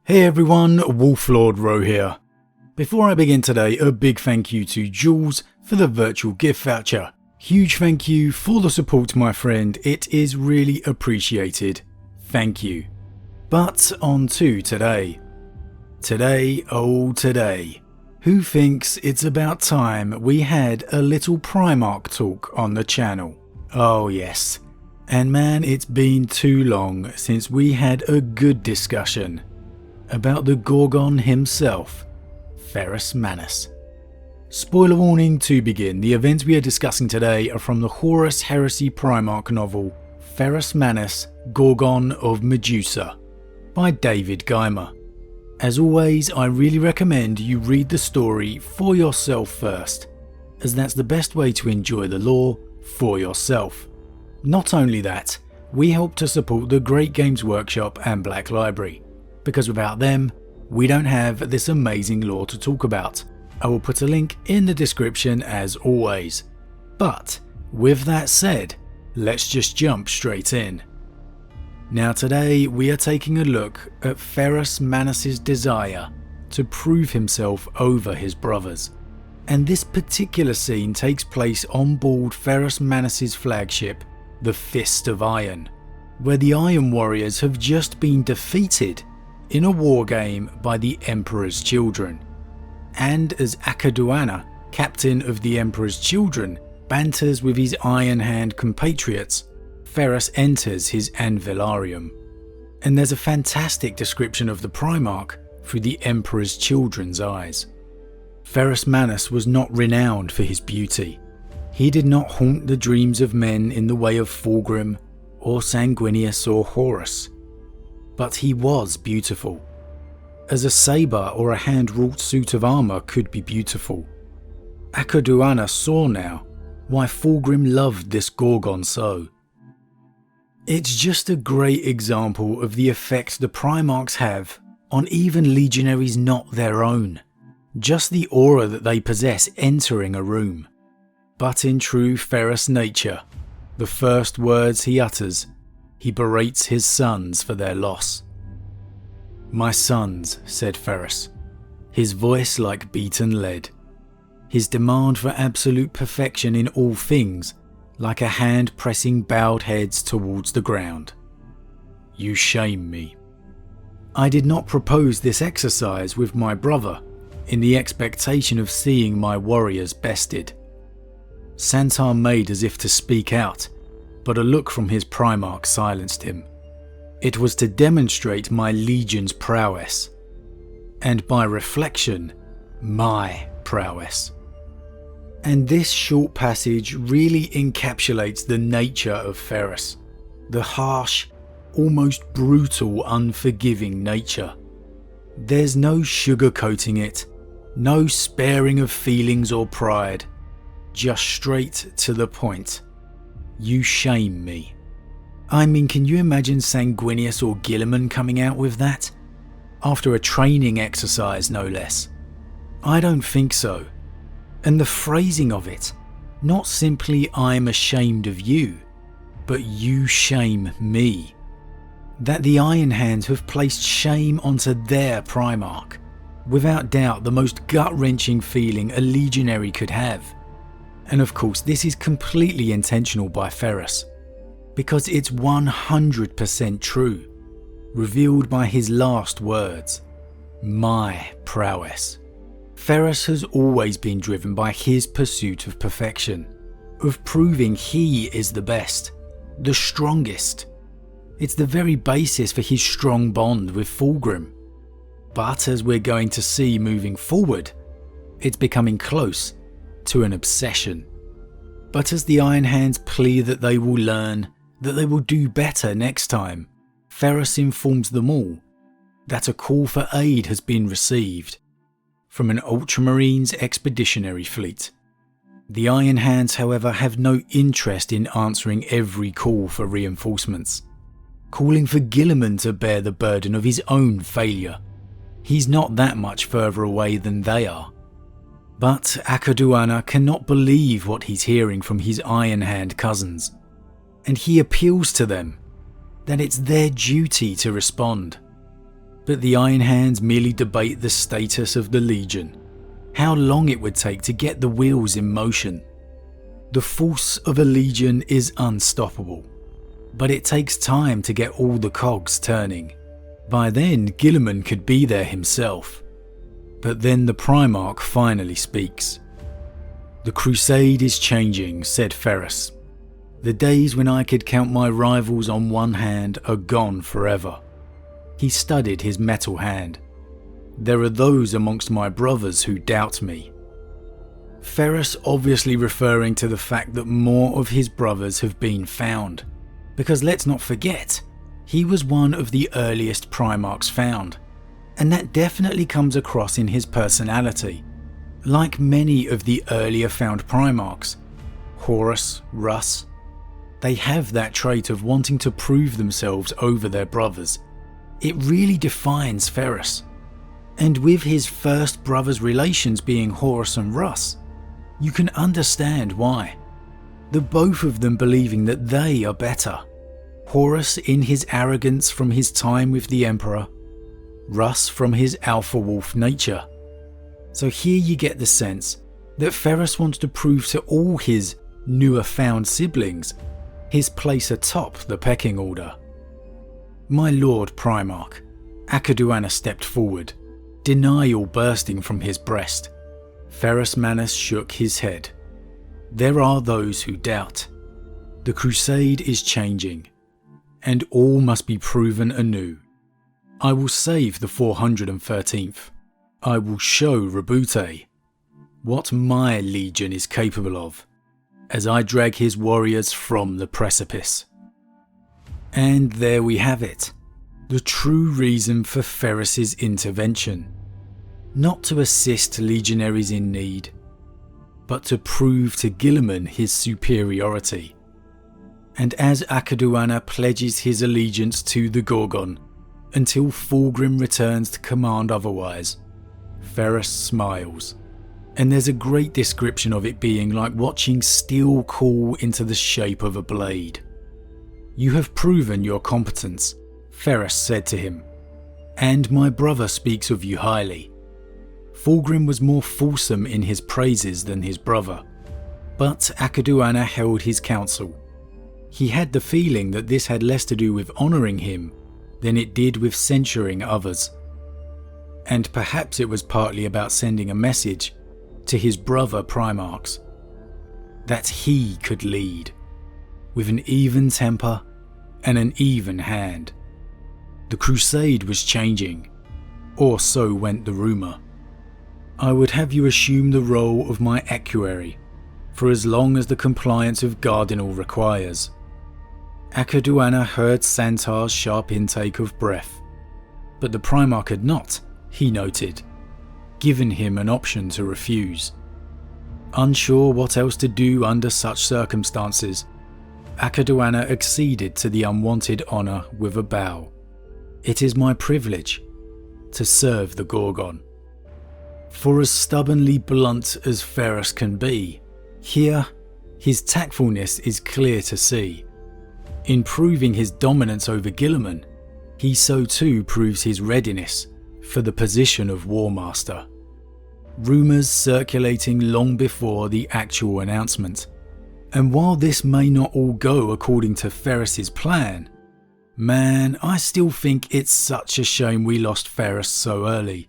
Hey everyone, Wolf Lord Rho here. Before I begin today, a big thank you to Jules for the virtual gift voucher. Huge thank you for the support, my friend, it is really appreciated. Thank you. But on to today. Today, oh today. Who thinks it's about time we had a little Primarch talk on the channel? Oh yes. And man, it's been too long since we had a good discussion about the Gorgon himself, Ferrus Manus. Spoiler warning to begin, the events we are discussing today are from the Horus Heresy Primarch novel Ferrus Manus, Gorgon of Medusa by David Geimer. As always, I really recommend you read the story for yourself first, as that's the best way to enjoy the lore for yourself. Not only that, we help to support the great Games Workshop and Black Library, because without them, we don't have this amazing lore to talk about. I will put a link in the description as always. But with that said, let's just jump straight in. Now today we are taking a look at Ferrus Manus' desire to prove himself over his brothers. And this particular scene takes place on board Ferrus Manus' flagship, the Fist of Iron, where the Iron Warriors have just been defeated in a war game by the Emperor's Children. And as Akaduana, captain of the Emperor's Children, banters with his Iron Hand compatriots, Ferrus enters his Anvilarium. And there's a fantastic description of the Primarch through the Emperor's Children's eyes. Ferrus Manus was not renowned for his beauty. He did not haunt the dreams of men in the way of Fulgrim or Sanguinius or Horus. But he was beautiful. As a sabre or a hand-wrought suit of armour could be beautiful. Akaduana saw now why Fulgrim loved this Gorgon so. It's just a great example of the effect the Primarchs have on even legionaries not their own. Just the aura that they possess entering a room. But in true Ferrus nature, the first words he utters, he berates his sons for their loss. "My sons," said Ferrus, his voice like beaten lead, his demand for absolute perfection in all things like a hand pressing bowed heads towards the ground. "You shame me. I did not propose this exercise with my brother in the expectation of seeing my warriors bested." Santar made as if to speak out, but a look from his Primarch silenced him. It was to demonstrate my legion's prowess, and by reflection, my prowess. And this short passage really encapsulates the nature of Ferrus, the harsh, almost brutal, unforgiving nature. There's no sugarcoating it, no sparing of feelings or pride, just straight to the point. "You shame me." I mean, can you imagine Sanguinius or Guilliman coming out with that? After a training exercise, no less. I don't think so. And the phrasing of it, not simply "I'm ashamed of you," but "you shame me." That the Iron Hands have placed shame onto their Primarch. Without doubt the most gut-wrenching feeling a legionary could have. And of course this is completely intentional by Ferrus, because it's 100% true, revealed by his last words, "my prowess." Ferrus has always been driven by his pursuit of perfection, of proving he is the best, the strongest. It's the very basis for his strong bond with Fulgrim. But as we're going to see moving forward, it's becoming close to an obsession. But as the Iron Hands plea that they will learn, that they will do better next time, Ferrus informs them all that a call for aid has been received from an Ultramarines expeditionary fleet. The Iron Hands, however, have no interest in answering every call for reinforcements, calling for Guilliman to bear the burden of his own failure. He's not that much further away than they are. But Akaduana cannot believe what he's hearing from his Iron Hand cousins, and he appeals to them that it's their duty to respond. but the Iron Hands merely debate the status of the Legion, how long it would take to get the wheels in motion. The force of a Legion is unstoppable, but it takes time to get all the cogs turning. By then, Guilliman could be there himself. But then the Primarch finally speaks. "The Crusade is changing," said Ferrus. "The days when I could count my rivals on one hand are gone forever." He studied his metal hand. "There are those amongst my brothers who doubt me." Ferrus obviously referring to the fact that more of his brothers have been found. Because let's not forget, he was one of the earliest Primarchs found. And that definitely comes across in his personality. Like many of the earlier found Primarchs, Horus, Russ, they have that trait of wanting to prove themselves over their brothers. It really defines Ferrus. And with his first brothers' relations being Horus and Russ, you can understand why. The both of them believing that they are better. Horus in his arrogance from his time with the Emperor, Russ from his alpha wolf nature. So here you get the sense that Ferrus wants to prove to all his newer found siblings his place atop the pecking order. "My Lord Primarch," Akaduana stepped forward, denial bursting from his breast. Ferrus Manus shook his head. "There are those who doubt. The Crusade is changing, and all must be proven anew. I will save the 413th. I will show Rabute what my Legion is capable of, as I drag his warriors from the precipice." And there we have it, the true reason for Ferrus's intervention. Not to assist legionaries in need, but to prove to Guilliman his superiority. And as Akaduana pledges his allegiance to the Gorgon until Fulgrim returns to command otherwise, Ferrus smiles. And there's a great description of it being like watching steel cool into the shape of a blade. "You have proven your competence," Ferrus said to him, "and my brother speaks of you highly." Fulgrim was more fulsome in his praises than his brother, but Akaduana held his counsel. He had the feeling that this had less to do with honouring him than it did with censuring others. And perhaps it was partly about sending a message to his brother Primarchs that he could lead with an even temper and an even hand. The Crusade was changing, or so went the rumour. "I would have you assume the role of my equerry for as long as the compliance of Cardinal requires." Akaduana heard Santar's sharp intake of breath, but the Primarch had not, he noted, given him an option to refuse. Unsure what else to do under such circumstances, Akaduana acceded to the unwanted honour with a bow. "It is my privilege to serve the Gorgon." For as stubbornly blunt as Ferrus can be, here his tactfulness is clear to see. In proving his dominance over Guilliman, he so too proves his readiness for the position of War Master. Rumours circulating long before the actual announcement. And while this may not all go according to Ferrus's plan, man, I still think it's such a shame we lost Ferrus so early.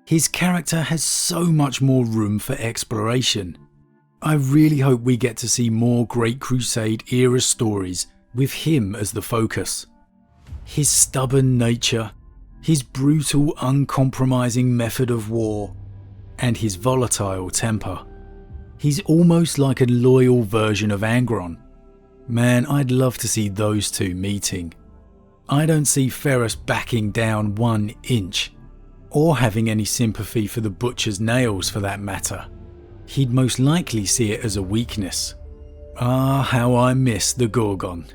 His character has so much more room for exploration. I really hope we get to see more Great Crusade era stories with him as the focus. His stubborn nature, his brutal, uncompromising method of war, and his volatile temper. He's almost like a loyal version of Angron. Man, I'd love to see those two meeting. I don't see Ferrus backing down 1 inch, or having any sympathy for the Butcher's nails for that matter. He'd most likely see it as a weakness. Ah, how I miss the Gorgon.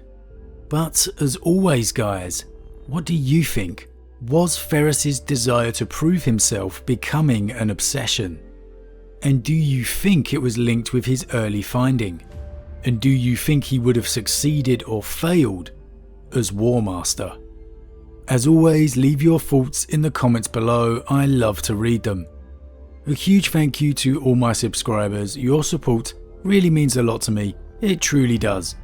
But as always guys, what do you think? Was Ferrus's desire to prove himself becoming an obsession? And do you think it was linked with his early finding? And do you think he would have succeeded or failed as War Master? As always, leave your thoughts in the comments below, I love to read them. A huge thank you to all my subscribers, your support really means a lot to me, it truly does.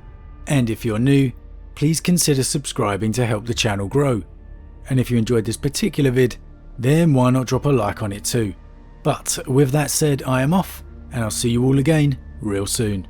And if you're new, please consider subscribing to help the channel grow. And if you enjoyed this particular vid, then why not drop a like on it too. But with that said, I am off, and I'll see you all again real soon.